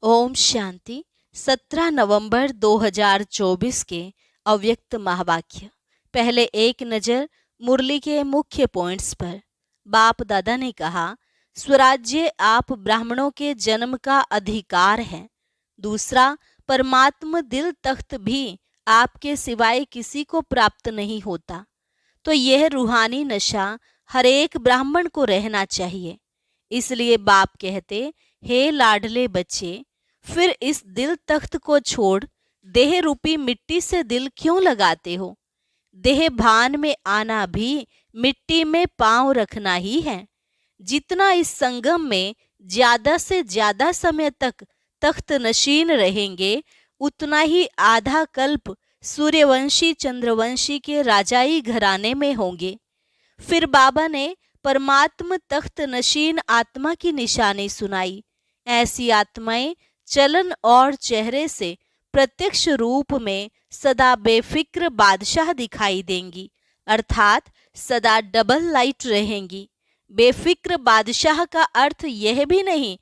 ओम शांति। 17 नवंबर 2024 के अव्यक्त महावाक्य। पहले एक नज़र मुरली के मुख्य पॉइंट्स पर। बाप दादा ने कहा, स्वराज्य आप ब्राह्मणों के जन्म का अधिकार है। दूसरा, परमात्मा दिल तख्त भी आपके सिवाय किसी को प्राप्त नहीं होता। तो यह रूहानी नशा हर एक ब्राह्मण को रहना चाहिए। इसलिए बाप कहते, हे लाडले बच्चे, फिर इस दिल तख्त को छोड़ देह रूपी मिट्टी से दिल क्यों लगाते हो? देह भान में आना भी मिट्टी में पांव रखना ही है। जितना इस संगम में ज्यादा से ज्यादा समय तक तख्त नशीन रहेंगे, उतना ही आधा कल्प सूर्यवंशी चंद्रवंशी के राजाई घराने में होंगे। फिर बाबा ने परमात्म तख्त नशीन आत्मा की निशानी सुनाई। ऐसी आत्माएं चलन और चेहरे से प्रत्यक्ष रूप में सदा बेफिक्र बादशाह दिखाई देंगी, अर्थात सदा डबल लाइट रहेंगी। बेफिक्र बादशाह का अर्थ यह भी नहीं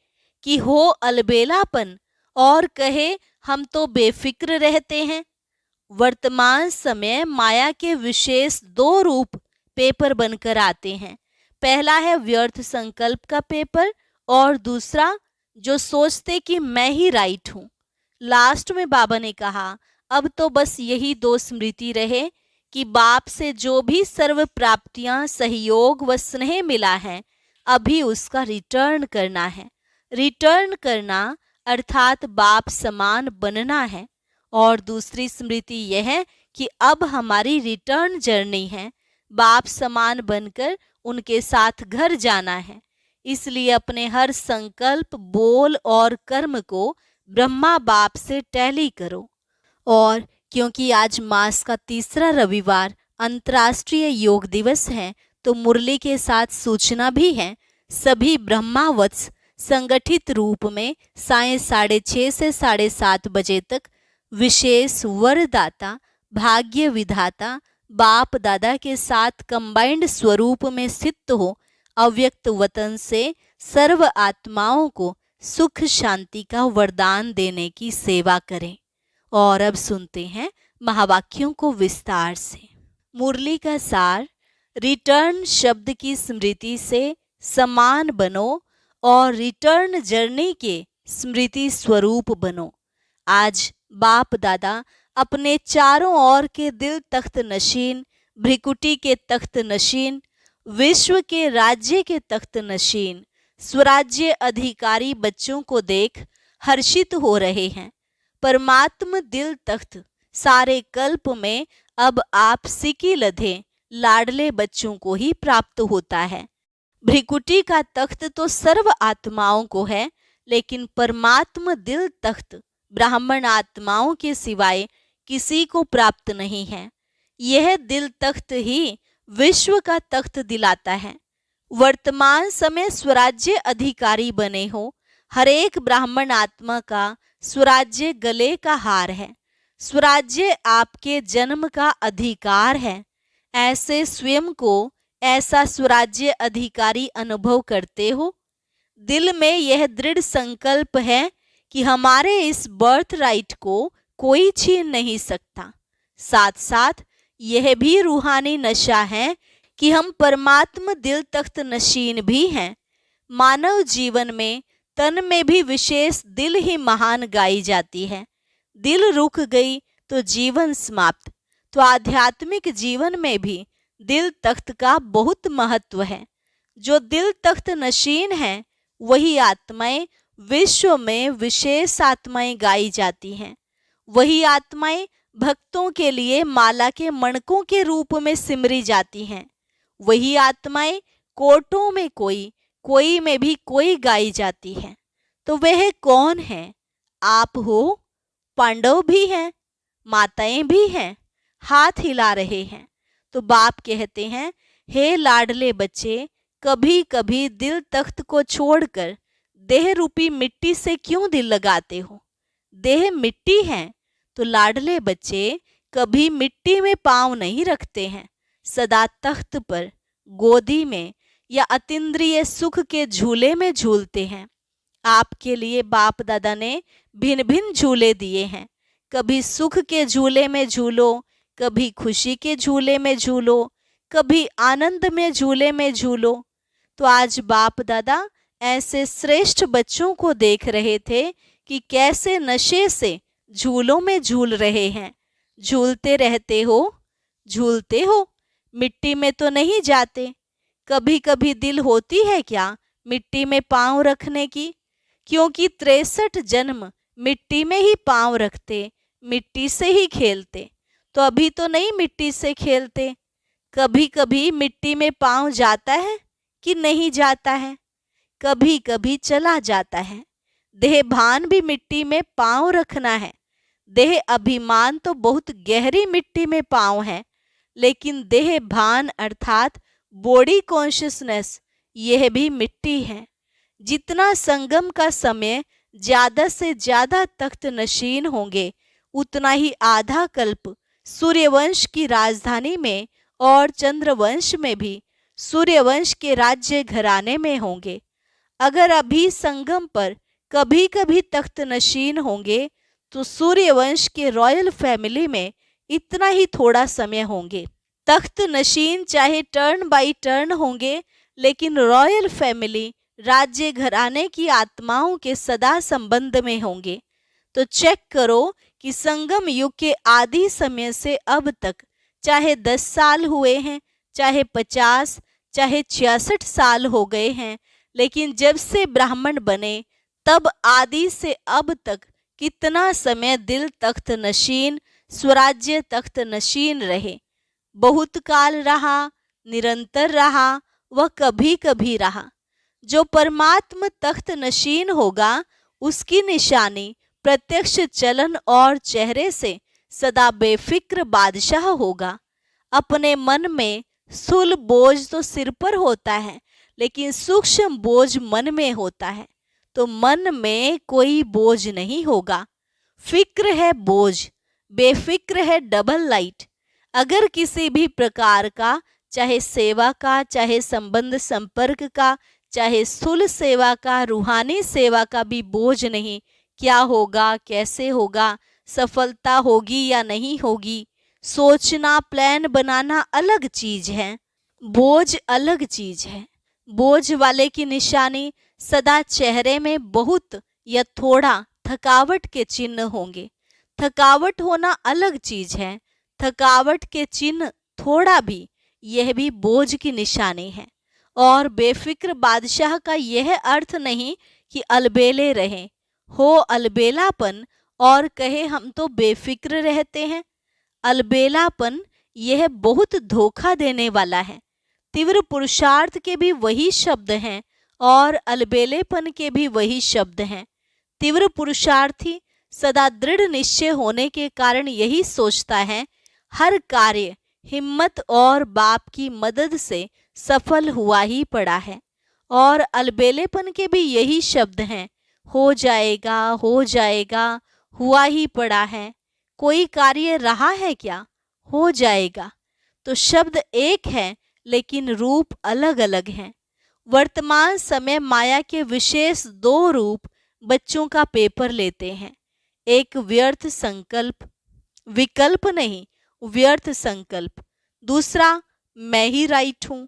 कि हो अलबेलापन और कहे हम तो बेफिक्र रहते हैं। वर्तमान समय माया के विशेष दो रूप पेपर बनकर आते हैं। पहला है व्यर्थ संकल्प का पेपर और दूसरा जो सोचते कि मैं ही राइट हूं। लास्ट में बाबा ने कहा, अब तो बस यही दो स्मृति रहे कि बाप से जो भी सर्व प्राप्तियां सहयोग व स्नेह मिला है, अभी उसका रिटर्न करना है। रिटर्न करना अर्थात बाप समान बनना है। और दूसरी स्मृति यह है कि अब हमारी रिटर्न जर्नी है, बाप समान बनकर उनके साथ घर जाना है। इसलिए अपने हर संकल्प, बोल और कर्म को ब्रह्मा बाप से टैली करो। और क्योंकि आज मास का तीसरा रविवार अंतर्राष्ट्रीय योग दिवस है, तो मुरली के साथ सूचना भी है। सभी ब्रह्मावत्स संगठित रूप में सायं 6:30 से 7:30 बजे तक विशेष वरदाता, भाग्य विधाता बाप दादा के साथ कंबाइंड स्वरूप में स्थित हो अव्यक्त वतन से सर्व आत्माओं को सुख शांति का वरदान देने की सेवा करें। और अब सुनते हैं महावाक्यों को विस्तार से। मुरली का सार, रिटर्न शब्द की स्मृति से समान बनो और रिटर्न जर्नी के स्मृति स्वरूप बनो। आज बाप दादा अपने चारों ओर के दिल तख्त नशीन, भ्रिकुटी के तख्त नशीन, विश्व के राज्य के तख्त नशीन स्वराज्य अधिकारी बच्चों को देख हर्षित हो रहे हैं। परमात्म दिल तख्त सारे कल्प में अब आप सिकी लधे लाडले बच्चों को ही प्राप्त होता है। भ्रिकुटी का तख्त तो सर्व आत्माओं को है, लेकिन परमात्म दिल तख्त ब्राह्मण आत्माओं के सिवाय किसी को प्राप्त नहीं है। यह दिल तख्त ही विश्व का तख्त दिलाता है। वर्तमान समय स्वराज्य अधिकारी बने हो, हर एक ब्राह्मण आत्मा का स्वराज्य गले का हार है। स्वराज्य आपके जन्म का अधिकार है। ऐसे स्वयं को ऐसा स्वराज्य अधिकारी अनुभव करते हो। दिल में यह दृढ़ संकल्प है कि हमारे इस बर्थ राइट को कोई छीन नहीं सकता। साथ साथ यह भी रूहानी नशा है कि हम परमात्म दिल तख्त नशीन भी हैं। मानव जीवन में तन में भी विशेष दिल ही महान गाई जाती है। दिल रुक गई तो जीवन समाप्त। तो आध्यात्मिक जीवन में भी दिल तख्त का बहुत महत्व है। जो दिल तख्त नशीन है, वही आत्माएं विश्व में विशेष आत्माएं गाई जाती हैं। वही आत्माएं भक्तों के लिए माला के मणकों के रूप में सिमरी जाती हैं। वही आत्माएं कोटों में कोई, कोई में भी कोई गाई जाती हैं। तो वह कौन है? आप हो। पांडव भी हैं, माताएं भी हैं, हाथ हिला रहे हैं। तो बाप कहते हैं, हे लाडले बच्चे, कभी कभी दिल तख्त को छोड़कर देह रूपी मिट्टी से क्यों दिल लगाते हो? देह मिट्टी है, तो लाडले बच्चे कभी मिट्टी में पांव नहीं रखते हैं। सदा तख्त पर, गोदी में या अतीन्द्रिय सुख के झूले में झूलते हैं। आपके लिए बाप दादा ने भिन्न भिन्न झूले दिए हैं। कभी सुख के झूले में झूलो, कभी खुशी के झूले में झूलो, कभी आनंद में झूले में झूलो। तो आज बाप दादा ऐसे श्रेष्ठ बच्चों को देख रहे थे कि कैसे नशे से झूलों में झूल रहे हैं। झूलते रहते हो, झूलते हो, मिट्टी में तो नहीं जाते। कभी कभी दिल होती है क्या मिट्टी में पांव रखने की? क्योंकि 63 जन्म मिट्टी में ही पांव रखते, मिट्टी से ही खेलते। तो अभी तो नहीं मिट्टी से खेलते। कभी कभी मिट्टी में पांव जाता है कि नहीं जाता है? कभी कभी चला जाता है। देह भान भी मिट्टी में पांव रखना है। देह अभिमान तो बहुत गहरी मिट्टी में पांव है, लेकिन देह भान अर्थात बॉडी कॉन्शियसनेस यह भी मिट्टी है। जितना संगम का समय ज्यादा से ज्यादा तख्त नशीन होंगे, उतना ही आधा कल्प सूर्यवंश की राजधानी में और चंद्रवंश में भी सूर्यवंश के राज्य घराने में होंगे। अगर अभी संगम पर कभी कभी तख्त नशीन होंगे तो सूर्यवंश के रॉयल फैमिली में इतना ही थोड़ा समय होंगे। तख्त नशीन चाहे टर्न बाई टर्न होंगे, लेकिन रॉयल फैमिली राज्य घराने की आत्माओं के सदा संबंध में होंगे। तो चेक करो कि संगम युग के आदि समय से अब तक चाहे 10 साल हुए हैं, चाहे 50, चाहे 66 साल हो गए हैं, लेकिन जब से ब्राह्मण बने तब आदि से अब तक कितना समय दिल तख्त नशीन, स्वराज्य तख्त नशीन रहे। बहुत काल रहा, निरंतर रहा, वह कभी कभी रहा। जो परमात्म तख्त नशीन होगा उसकी निशानी प्रत्यक्ष चलन और चेहरे से सदा बेफिक्र बादशाह होगा। अपने मन में स्थूल बोझ तो सिर पर होता है, लेकिन सूक्ष्म बोझ मन में होता है। तो मन में कोई बोझ नहीं होगा। फिक्र है बोझ, बेफिक्र है डबल लाइट। अगर किसी भी प्रकार का, चाहे सेवा का, चाहे संबंध संपर्क का, चाहे स्थूल सेवा का, रूहानी सेवा का भी बोझ नहीं, क्या होगा, कैसे होगा, सफलता होगी या नहीं होगी, सोचना, प्लान बनाना अलग चीज है, बोझ अलग चीज है। बोझ वाले की निशानी सदा चेहरे में बहुत या थोड़ा थकावट के चिन्ह होंगे। थकावट होना अलग चीज है, थकावट के चिन्ह थोड़ा भी, यह भी बोझ की निशानी है। और बेफिक्र बादशाह का यह अर्थ नहीं कि अलबेले रहें, हो अलबेलापन और कहे हम तो बेफिक्र रहते हैं। अलबेलापन यह बहुत धोखा देने वाला है। तीव्र पुरुषार्थ के भी वही शब्द हैं और अलबेलेपन के भी वही शब्द हैं। तीव्र पुरुषार्थी सदा दृढ़ निश्चय होने के कारण यही सोचता है हर कार्य हिम्मत और बाप की मदद से सफल हुआ ही पड़ा है। और अलबेलेपन के भी यही शब्द हैं, हो जाएगा, हो जाएगा, हुआ ही पड़ा है। कोई कार्य रहा है क्या? हो जाएगा। तो शब्द एक है लेकिन रूप अलग अलग हैं। वर्तमान समय माया के विशेष 2 रूप बच्चों का पेपर लेते हैं। एक व्यर्थ संकल्प, विकल्प नहीं, व्यर्थ संकल्प। दूसरा, मैं ही राइट हूं,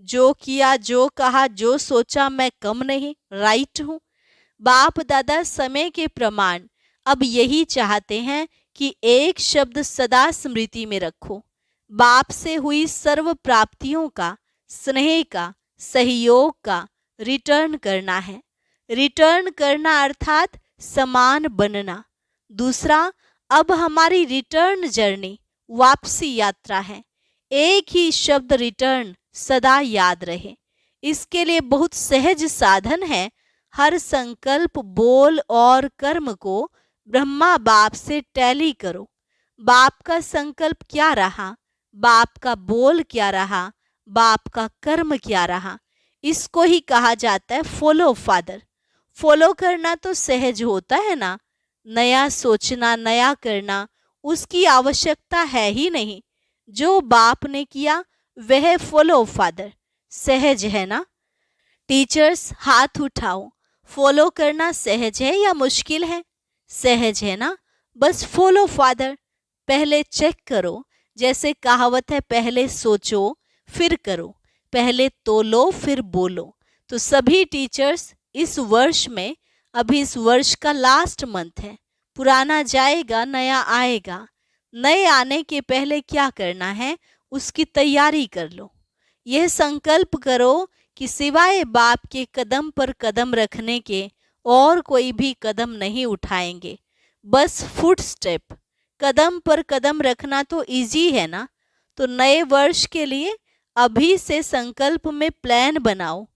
जो किया, जो कहा, जो सोचा मैं कम नहीं, राइट हूं। बाप दादा समय के प्रमाण अब यही चाहते हैं कि एक शब्द सदा स्मृति में रखो। बाप से हुई सर्व प्राप्तियों का, स्नेह का, सहयोग का रिटर्न करना है। रिटर्न करना अर्थात समान बनना। दूसरा, अब हमारी रिटर्न जर्नी, वापसी यात्रा है। एक ही शब्द रिटर्न सदा याद रहे। इसके लिए बहुत सहज साधन है। हर संकल्प, बोल और कर्म को ब्रह्मा बाप से टैली करो। बाप का संकल्प क्या रहा, बाप का बोल क्या रहा, बाप का कर्म क्या रहा, इसको ही कहा जाता है फॉलो फादर। फॉलो करना तो सहज होता है ना, नया सोचना, नया करना, उसकी आवश्यकता है ही नहीं। जो बाप ने किया वह फॉलो फादर, सहज है ना। टीचर्स हाथ उठाओ, फॉलो करना सहज है या मुश्किल है? सहज है ना? बस फॉलो फादर। पहले चेक करो, जैसे कहावत है, पहले सोचो फिर करो, पहले तोलो फिर बोलो। तो सभी टीचर्स इस वर्ष में, अभी इस वर्ष का लास्ट मंथ है, पुराना जाएगा नया आएगा। नए आने के पहले क्या करना है, उसकी तैयारी कर लो। यह संकल्प करो कि सिवाय बाप के कदम पर कदम रखने के और कोई भी कदम नहीं उठाएंगे। बस फुट स्टेप, कदम पर कदम रखना तो इजी है ना। तो नए वर्ष के लिए अभी से संकल्प में प्लान बनाओ।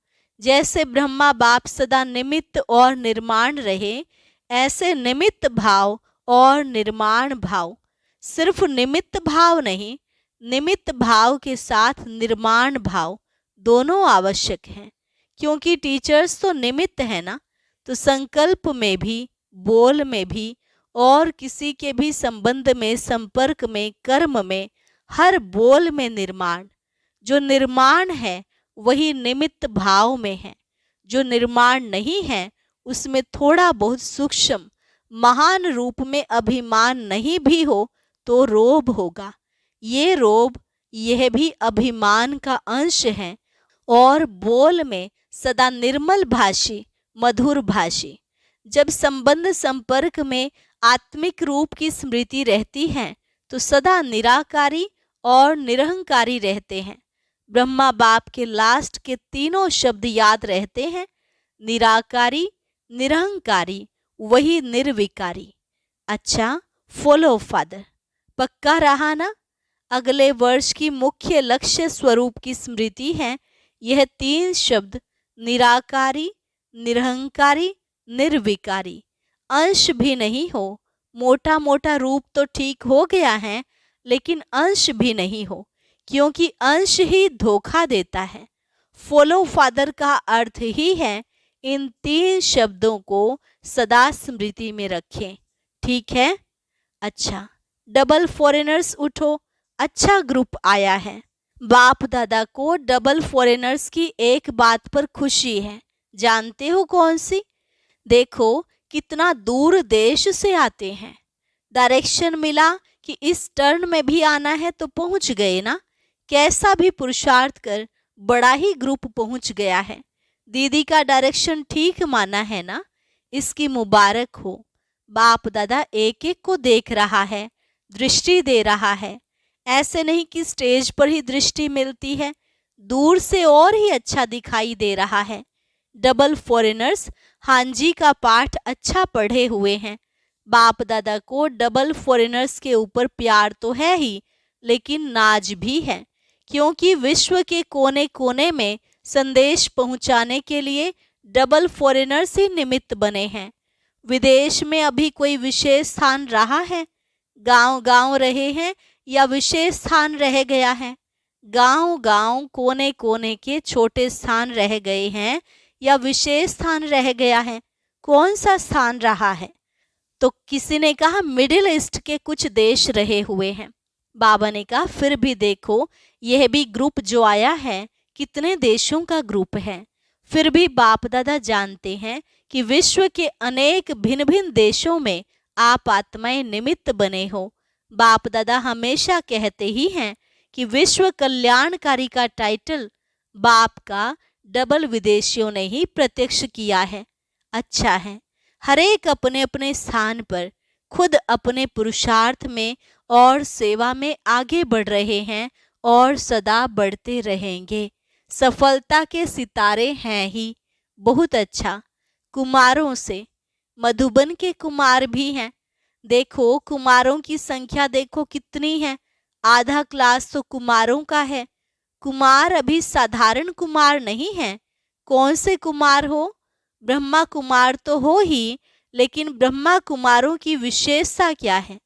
जैसे ब्रह्मा बाप सदा निमित्त और निर्माण रहे, ऐसे निमित्त भाव और निर्माण भाव। सिर्फ निमित्त भाव नहीं, निमित्त भाव के साथ निर्माण भाव दोनों आवश्यक हैं, क्योंकि टीचर्स तो निमित्त है ना। तो संकल्प में भी, बोल में भी और किसी के भी संबंध में, संपर्क में, कर्म में, हर बोल में निर्माण। जो निर्माण है वही निमित्त भाव में है। जो निर्माण नहीं है उसमें थोड़ा बहुत सूक्ष्म महान रूप में अभिमान नहीं भी हो तो रोब होगा। ये रोब, यह भी अभिमान का अंश है। और बोल में सदा निर्मल भाषी, मधुर भाषी। जब संबंध संपर्क में आत्मिक रूप की स्मृति रहती है तो सदा निराकारी और निरहंकारी रहते हैं। ब्रह्मा बाप के लास्ट के तीनों शब्द याद रहते हैं, निराकारी, निरहंकारी, वही निर्विकारी। अच्छा, फॉलो फादर। पक्का रहा ना? अगले वर्ष की मुख्य लक्ष्य स्वरूप की स्मृति है यह तीन शब्द, निराकारी, निरहंकारी, निर्विकारी। अंश भी नहीं हो, मोटा मोटा रूप तो ठीक हो गया है, लेकिन अंश भी नहीं हो, क्योंकि अंश ही धोखा देता है। फॉलो फादर का अर्थ ही है इन तीन शब्दों को सदा स्मृति में रखें। ठीक है? अच्छा, डबल फॉरेनर्स उठो, अच्छा ग्रुप आया है। बाप दादा को डबल फॉरेनर्स की एक बात पर खुशी है। जानते हो कौन सी? देखो कितना दूर देश से आते हैं। डायरेक्शन मिला कि इस टर्न में भी आना है तो पहुंच गए ना। कैसा भी पुरुषार्थ कर बड़ा ही ग्रुप पहुंच गया है। दीदी का डायरेक्शन ठीक माना है ना, इसकी मुबारक हो। बाप दादा एक एक को देख रहा है, दृष्टि दे रहा है। ऐसे नहीं कि स्टेज पर ही दृष्टि मिलती है, दूर से और ही अच्छा दिखाई दे रहा है। डबल फॉरेनर्स हांजी का पाठ अच्छा पढ़े हुए हैं। बाप दादा को डबल फॉरेनर्स के ऊपर प्यार तो है ही, लेकिन नाज भी है, क्योंकि विश्व के कोने कोने में संदेश पहुंचाने के लिए डबल फॉरेनर्स ही निमित्त बने हैं। विदेश में अभी कोई विशेष स्थान रहा है? गांव गांव रहे हैं या विशेष स्थान रह गया है? गांव गांव, कोने कोने के छोटे स्थान रह गए हैं या विशेष स्थान रह गया है? कौन सा स्थान रहा है? तो किसी ने कहा मिडिल ईस्ट के कुछ देश रहे हुए हैं। बाबा ने कहा फिर भी देखो, यह भी ग्रुप जो आया है कितने देशों का ग्रुप है। फिर भी बाप दादा जानते हैं कि विश्व के अनेक भिन्न भिन्न देशों में आप आत्माएं निमित्त बने हो। बाप दादा हमेशा कहते ही हैं कि विश्व कल्याणकारी का टाइटल बाप का डबल विदेशियों ने ही प्रत्यक्ष किया है। अच्छा है, हरेक अपने अपने स्थान पर खुद अपने पुरुषार्थ में और सेवा में आगे बढ़ रहे हैं और सदा बढ़ते रहेंगे। सफलता के सितारे हैं ही। बहुत अच्छा। कुमारों से मधुबन के कुमार भी हैं। देखो कुमारों की संख्या देखो कितनी है, आधा क्लास तो कुमारों का है। कुमार अभी साधारण कुमार नहीं है। कौन से कुमार हो? ब्रह्मा कुमार तो हो ही, लेकिन ब्रह्मा कुमारों की विशेषता क्या है?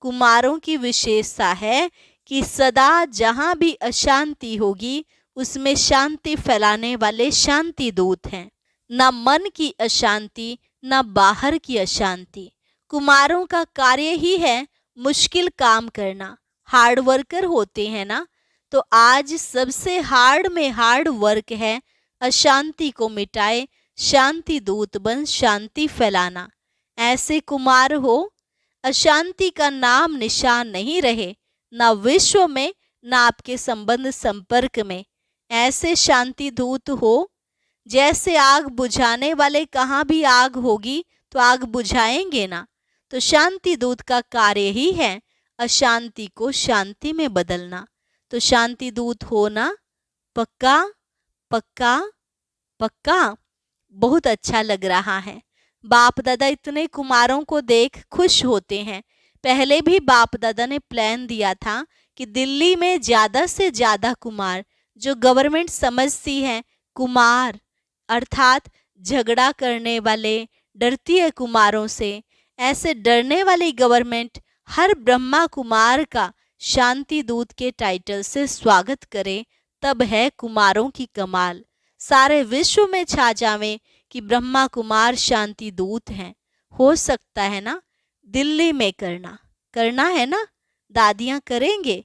कुमारों की विशेषता है कि सदा जहां भी अशांति होगी उसमें शांति फैलाने वाले शांति दूत हैं। न मन की अशांति, न बाहर की अशांति। कुमारों का कार्य ही है मुश्किल काम करना। हार्ड वर्कर होते हैं ना, तो आज सबसे हार्ड में हार्ड वर्क है अशांति को मिटाए, शांति दूत बन शांति फैलाना। ऐसे कुमार हो अशांति का नाम निशान नहीं रहे, ना विश्व में ना आपके संबंध संपर्क में। ऐसे शांति दूत हो जैसे आग बुझाने वाले, कहाँ भी आग होगी तो आग बुझाएंगे ना। तो शांति दूत का कार्य ही है अशांति को शांति में बदलना। तो शांति दूत होना पक्का पक्का पक्का। बहुत अच्छा लग रहा है। बाप दादा इतने कुमारों को देख खुश होते हैं। पहले भी बाप दादा ने प्लान दिया था कि दिल्ली में ज्यादा से ज्यादा कुमार, जो गवर्नमेंट समझती है कुमार अर्थात झगड़ा करने वाले, डरती है कुमारों से, ऐसे डरने वाली गवर्नमेंट हर ब्रह्मा कुमार का शांति दूत के टाइटल से स्वागत करे, तब है कुमारों की कमाल। सारे विश्व में छा जावे कि ब्रह्मा कुमार शांति दूत हैं। हो सकता है ना दिल्ली में करना है ना, दादियां करेंगे।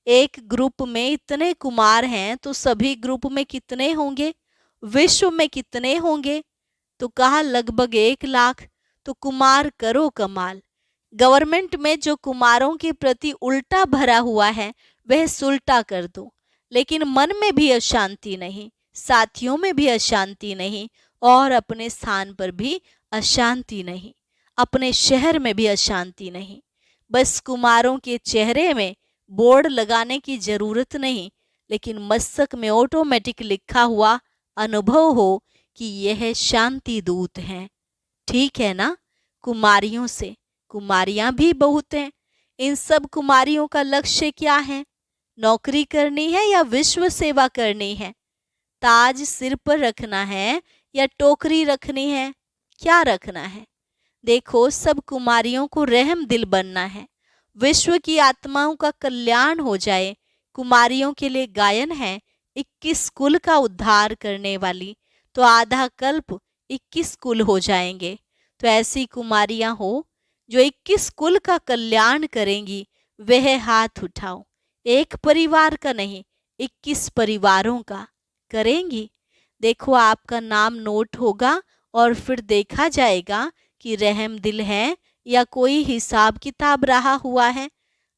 एक ग्रुप में इतने कुमार हैं तो सभी ग्रुप में कितने होंगे, विश्व में कितने होंगे? तो कहा लगभग 1 लाख। तो कुमार करो कमाल। गवर्नमेंट में जो कुमारों के प्रति उल्टा भरा हुआ है वह सुलटा कर दो। लेकिन मन में भी अशांति नहीं, साथियों में भी अशांति नहीं, और अपने स्थान पर भी अशांति नहीं, अपने शहर में भी अशांति नहीं। बस कुमारों के चेहरे में बोर्ड लगाने की जरूरत नहीं, लेकिन मस्तक में ऑटोमेटिक लिखा हुआ अनुभव हो कि यह शांति दूत हैं। ठीक है ना। कुमारियों से, कुमारियां भी बहुत हैं। इन सब कुमारियों का लक्ष्य क्या है? नौकरी करनी है या विश्व सेवा करनी है? ताज सिर पर रखना है या टोकरी रखनी है? क्या रखना है? देखो, सब कुमारियों को रहम दिल बनना है। विश्व की आत्माओं का कल्याण हो जाए। कुमारियों के लिए गायन है 21 कुल का उद्धार करने वाली, तो आधा कल्प 21 कुल हो जाएंगे। तो ऐसी कुमारियां हो जो 21 कुल का कल्याण करेंगी, वह हाथ उठाओ। एक परिवार का नहीं, 21 परिवारों का करेंगी। देखो, आपका नाम नोट होगा और फिर देखा जाएगा कि रहम दिल है या कोई हिसाब किताब रहा हुआ है।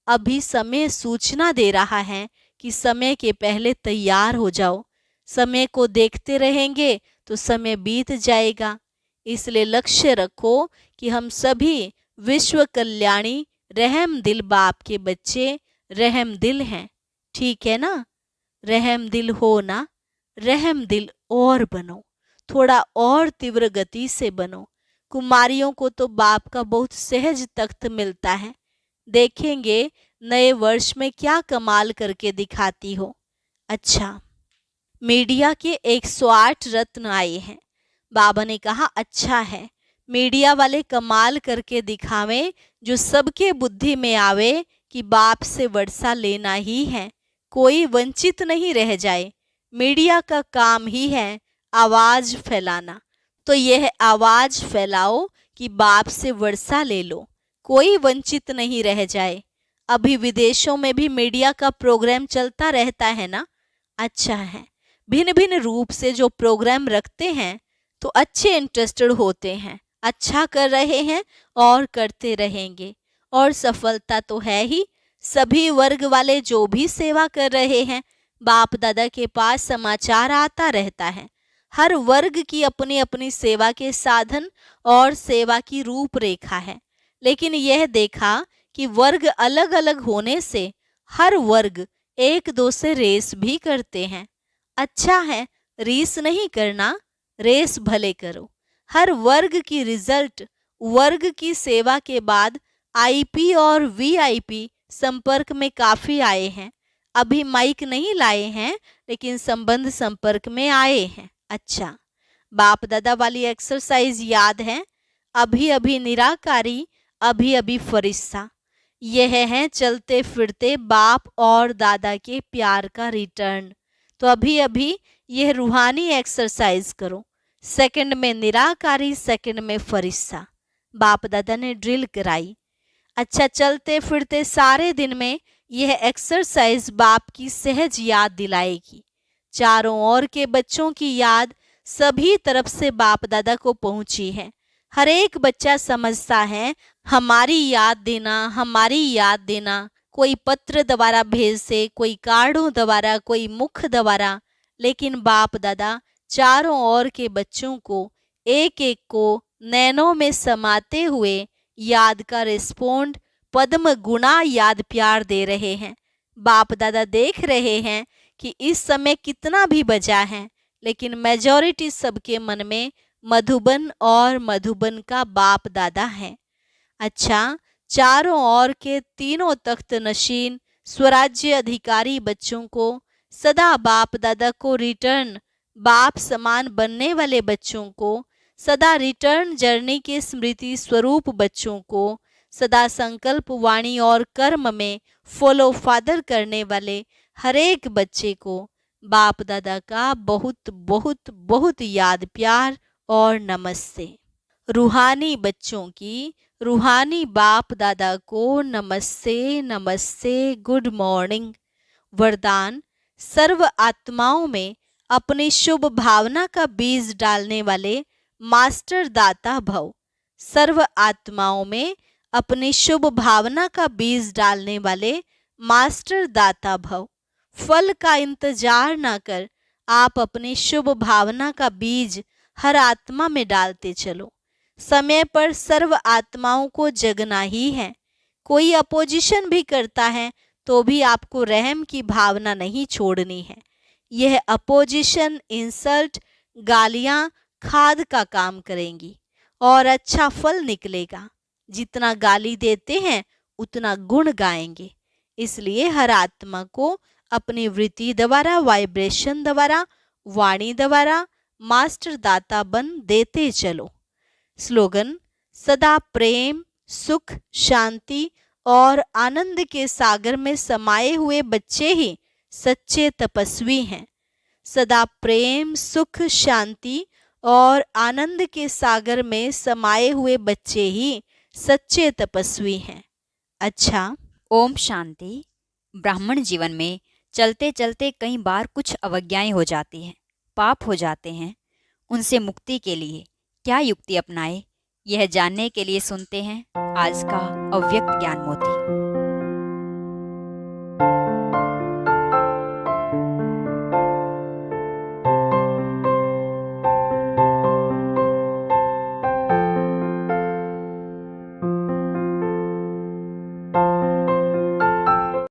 अभी समय सूचना दे रहा है कि समय के पहले तैयार हो जाओ। समय को देखते रहेंगे तो समय बीत जाएगा। इसलिए लक्ष्य रखो कि हम सभी विश्व कल्याणी रहम दिल बाप के बच्चे रहम दिल हैं। ठीक है ना। रहम दिल हो ना, रहम दिल और बनो, थोड़ा और तीव्र गति से बनो। कुमारियों को तो बाप का बहुत सहज तख्त मिलता है। देखेंगे नए वर्ष में क्या कमाल करके दिखाती हो। अच्छा, मीडिया के 108 रत्न आए हैं। बाबा ने कहा अच्छा है, मीडिया वाले कमाल करके दिखावें, जो सबके बुद्धि में आवे कि बाप से वर्षा लेना ही है, कोई वंचित नहीं रह जाए। मीडिया का काम ही है आवाज फैलाना, तो यह आवाज फैलाओ कि बाप से वर्षा ले लो, कोई वंचित नहीं रह जाए। अभी विदेशों में भी मीडिया का प्रोग्राम चलता रहता है ना। अच्छा है, भिन्न भिन्न रूप से जो प्रोग्राम रखते हैं तो अच्छे इंटरेस्टेड होते हैं, अच्छा कर रहे हैं और करते रहेंगे, और सफलता तो है ही। सभी वर्ग वाले जो भी सेवा कर रहे हैं, बाप दादा के पास समाचार आता रहता है। हर वर्ग की अपनी अपनी सेवा के साधन और सेवा की रूपरेखा है। लेकिन यह देखा कि वर्ग अलग अलग होने से हर वर्ग एक दो से रेस भी करते हैं। अच्छा है, रेस नहीं करना, रेस भले करो। हर वर्ग की रिजल्ट वर्ग की सेवा के बाद आईपी और वीआईपी संपर्क में काफी आए हैं। अभी माइक नहीं लाए हैं, लेकिन संबंध संपर्क में आए हैं। अच्छा, बाप दादा वाली एक्सरसाइज याद है? अभी अभी निराकारी, अभी अभी फरिश्ता। यह है चलते फिरते बाप और दादा के प्यार का रिटर्न। तो अभी अभी यह रूहानी एक्सरसाइज करो। सेकंड में निराकारी, सेकंड में फरिश्ता। बाप दादा ने ड्रिल कराई। अच्छा, चलते फिरते सारे दिन में यह एक्सरसाइज बाप की सहज याद दिलाएगी। चारों ओर के बच्चों की याद सभी तरफ से बाप दादा को पहुंची है। हर एक बच्चा समझता है हमारी याद देना, हमारी याद देना। कोई पत्र द्वारा भेज से, कोई कार्डों द्वारा, कोई मुख द्वारा, लेकिन बाप दादा चारों ओर के बच्चों को एक एक को नैनों में समाते हुए याद का रिस्पोंड पद्म गुना याद प्यार दे रहे हैं। बाप दादा देख रहे हैं कि इस समय कितना भी बचा है, लेकिन मेजॉरिटी सबके मन में मधुबन और मधुबन का बाप दादा है। अच्छा, चारों ओर के तीनों तख्त नशीन स्वराज्य अधिकारी बच्चों को सदा बाप दादा को रिटर्न, बाप समान बनने वाले बच्चों को सदा रिटर्न जर्नी के स्मृति स्वरूप बच्चों को सदा संकल्प वाणी और कर्म में फॉलो फादर करने वाले हर एक बच्चे को बाप दादा का बहुत बहुत बहुत याद प्यार और नमस्ते। रूहानी बच्चों की रूहानी बाप दादा को नमस्ते नमस्ते, गुड मॉर्निंग। वरदान, सर्व आत्माओं में अपनी शुभ भावना का बीज डालने वाले मास्टर दाता भव। सर्व आत्माओं में अपनी शुभ भावना का बीज डालने वाले मास्टर दाता भव। फल का इंतजार ना कर आप अपनी शुभ भावना का बीज हर आत्मा में डालते चलो। समय पर सर्व आत्माओं को जगना ही है। कोई अपोजिशन भी करता है तो भी आपको रहम की भावना नहीं छोड़नी है। यह अपोजिशन, इंसल्ट, गालियां खाद का काम करेंगी और अच्छा फल निकलेगा। जितना गाली देते हैं उतना गुण गाएंगे। इसलिए हर आत्मा को अपनी वृत्ति द्वारा, वाइब्रेशन द्वारा, वाणी द्वारा मास्टर दाता बन देते चलो। स्लोगन, सदा प्रेम, सुख, शांति और आनंद के सागर में समाये हुए बच्चे ही सच्चे तपस्वी हैं। सदा प्रेम, सुख, शांति और आनंद के सागर में समाये हुए बच्चे ही सच्चे तपस्वी हैं। अच्छा, ओम शांति। ब्राह्मण जीवन में चलते चलते कई बार कुछ अवज्ञाएं हो जाती हैं, पाप हो जाते हैं। उनसे मुक्ति के लिए क्या युक्ति अपनाए, यह जानने के लिए सुनते हैं आज का अव्यक्त ज्ञान मोती।